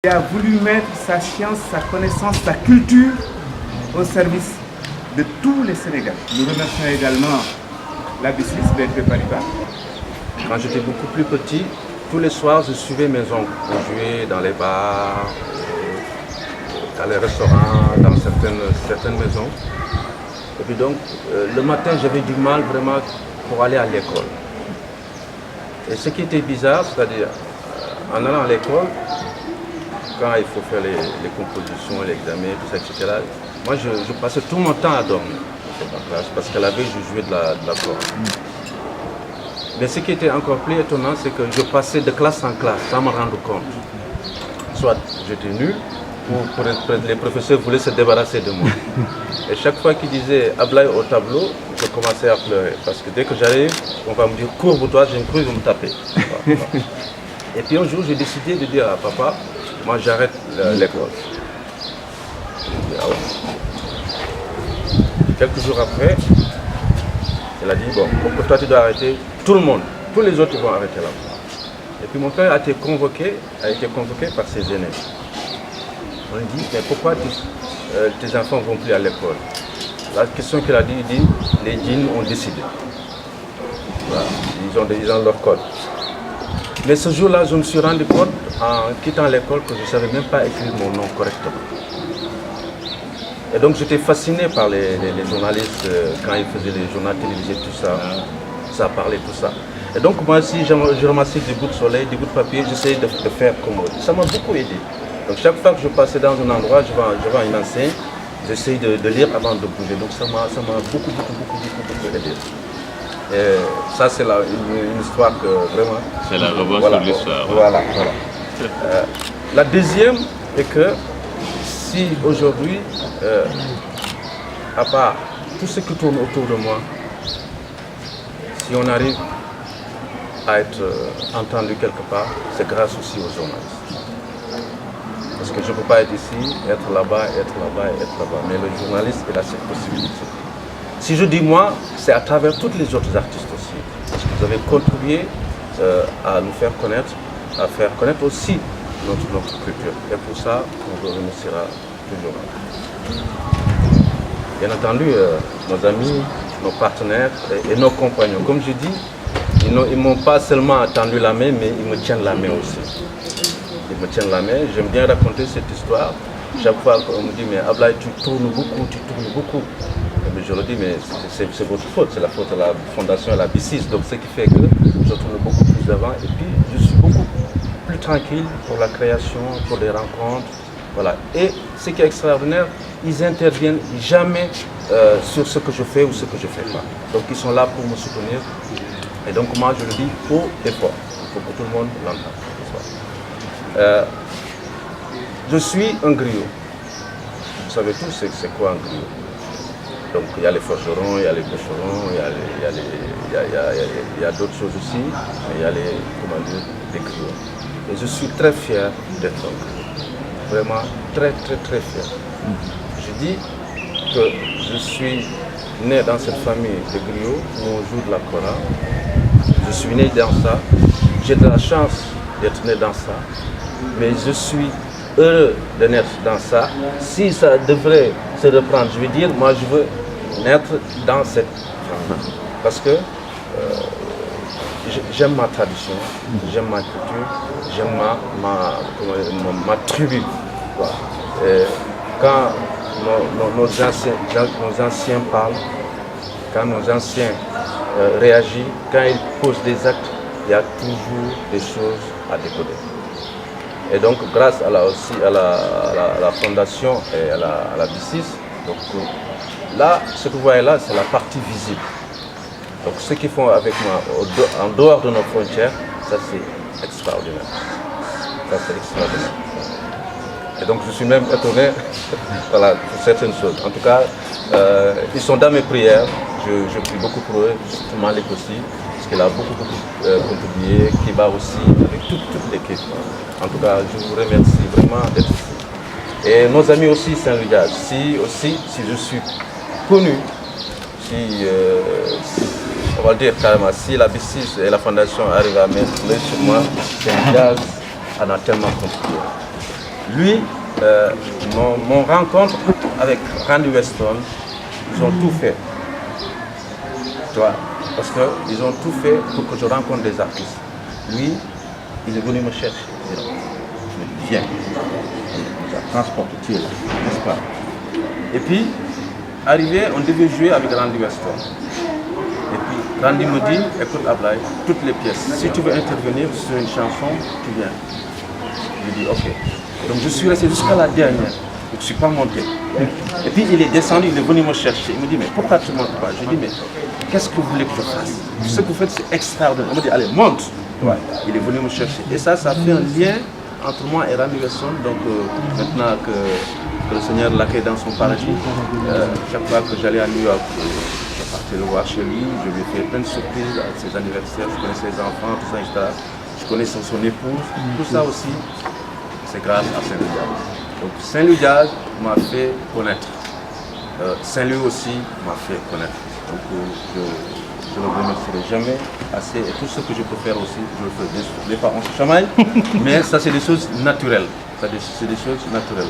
Il a voulu mettre sa science, sa connaissance, sa culture au service de tous les Sénégalais. Nous remercions également la B6, BNP Paribas. Quand j'étais beaucoup plus petit, tous les soirs, je suivais mes oncles pour jouer dans les bars, dans les restaurants, dans certaines maisons. Et puis donc, le matin, j'avais du mal vraiment pour aller à l'école. Et ce qui était bizarre, c'est-à-dire, en allant à l'école, quand il faut faire les compositions, l'examen, tout ça, etc., moi, je passais tout mon temps à dormir en classe, parce qu'à la veille, je jouais de la corde. Mais ce qui était encore plus étonnant, c'est que je passais de classe en classe sans me rendre compte. Soit j'étais nul, ou les professeurs voulaient se débarrasser de moi. Et chaque fois qu'ils disaient « Ablaye au tableau », je commençais à pleurer. Parce que dès que j'arrive, on va me dire « Courbe-toi », j'ai cru qu'ils vont me taper. Et puis un jour, j'ai décidé de dire à papa, moi j'arrête l'école. Ah ouais. Quelques jours après, il a dit, bon, pourquoi toi tu dois arrêter? Tout le monde, tous les autres vont arrêter là. Et puis mon père a été convoqué par ses aînés. On lui dit, mais pourquoi tes enfants ne vont plus à l'école? La question qu'il a dit, il dit, les djinns ont décidé. Voilà, ils ont leur code. Mais ce jour-là, je me suis rendu compte, en quittant l'école, que je ne savais même pas écrire mon nom correctement. Et donc j'étais fasciné par les journalistes, quand ils faisaient les journaux télévisés, tout ça, ça parlait, tout ça. Et donc moi aussi, je ramassais des bouts de soleil, des bouts de papier, j'essayais de faire comme eux. Ça m'a beaucoup aidé. Donc chaque fois que je passais dans un endroit, je vais à une enseigne, j'essaye de lire avant de bouger. Donc ça m'a beaucoup aidé. Et ça, c'est une histoire que vraiment... C'est la revanche sur l'histoire. Voilà. La deuxième est que si aujourd'hui, à part tout ce qui tourne autour de moi, si on arrive à être entendu quelque part, c'est grâce aussi aux journalistes. Parce que je ne peux pas être ici, être là-bas. Mais le journaliste, il a cette possibilité. Si je dis moi, c'est à travers tous les autres artistes aussi. Parce que vous avez contribué à nous faire connaître, à faire connaître aussi notre culture. Et pour ça, on vous remerciera toujours. Bien entendu, nos amis, nos partenaires et nos compagnons. Comme je dis, ils ne m'ont pas seulement tendu la main, mais ils me tiennent la main aussi. Ils me tiennent la main. J'aime bien raconter cette histoire. Chaque fois qu'on me dit, mais Ablaye, tu tournes beaucoup. Mais je le dis, mais c'est votre faute, c'est la faute de la fondation et la B6. Donc ce qui fait que je tourne beaucoup plus d'avant. Et puis je suis beaucoup plus tranquille pour la création, pour les rencontres. Voilà. Et ce qui est extraordinaire, ils n'interviennent jamais sur ce que je fais ou ce que je ne fais pas. Donc ils sont là pour me soutenir. Et donc moi je le dis haut et fort. Il faut que tout le monde l'entende. Je suis un griot. Vous savez tous c'est quoi un griot. Donc il y a les forgerons, il y a les bûcherons, il y a d'autres choses aussi, mais il y a les griots. Et je suis très fier d'être un griot. Vraiment très fier. Je dis que je suis né dans cette famille de griots où on joue de la kora. Je suis né dans ça. J'ai de la chance d'être né dans ça. Mais je suis heureux de naître dans ça. Si ça devrait se reprendre, je veux dire, moi je veux naître dans cette famille. Parce que j'aime ma tradition, j'aime ma culture, j'aime ma tribu. Voilà. Et quand nos anciens parlent, quand nos anciens réagissent, quand ils posent des actes, il y a toujours des choses à décoder. Et donc, grâce à la fondation et à la B6, donc, là, ce que vous voyez là, c'est la partie visible. Donc, ce qu'ils font avec moi, en dehors de nos frontières, ça c'est extraordinaire. Et donc, je suis même étonné voilà, pour certaines choses. En tout cas, ils sont dans mes prières. Je prie beaucoup pour eux, surtout Malik aussi, parce qu'il a beaucoup contribué, Kiba aussi, avec toute l'équipe. En tout cas, je vous remercie vraiment d'être ici. Et nos amis aussi Saint-Louis, si je suis connu, on va le dire carrément, si la B6 et la fondation arrivent à mettre l'œil sur moi, Saint-Louis en a tellement contribué. Lui, mon rencontre avec Randy Weston, ils ont tout fait. Tu vois, parce qu'ils ont tout fait pour que je rencontre des artistes. Lui, il est venu me chercher. Il dit, viens, il nous a transporté, tu es là, n'est-ce pas? Et puis, arrivé, on devait jouer avec Randy Weston. Et puis, Randy me dit, écoute Ablaye, toutes les pièces, si tu veux intervenir sur une chanson, tu viens. Je lui dis, ok. Donc je suis resté jusqu'à la dernière. Je ne suis pas monté. Et puis il est descendu, il est venu me chercher. Il me dit, mais pourquoi tu ne montes pas? Je lui dis, mais qu'est-ce que vous voulez que je fasse? Ce que vous faites, c'est extraordinaire. On me dit, allez, monte. Ouais. Il est venu me chercher. Et ça fait un lien entre moi et Randy Weston. Donc maintenant que le Seigneur l'accueille dans son paradis, chaque fois que j'allais à New York, je partais le voir chez lui. Je lui ai fait plein de surprises à ses anniversaires. Je connaissais ses enfants, tout ça, etc. Je connais son épouse. Tout ça aussi, c'est grâce à Saint-Louis Jazz. Donc Saint-Louis Jazz m'a fait connaître. Saint-Louis aussi m'a fait connaître. Donc je ne le remercierai jamais assez. Et tout ce que je peux faire aussi, je le fais. Des fois on se chamaille, mais ça c'est des choses naturelles. C'est des choses naturelles.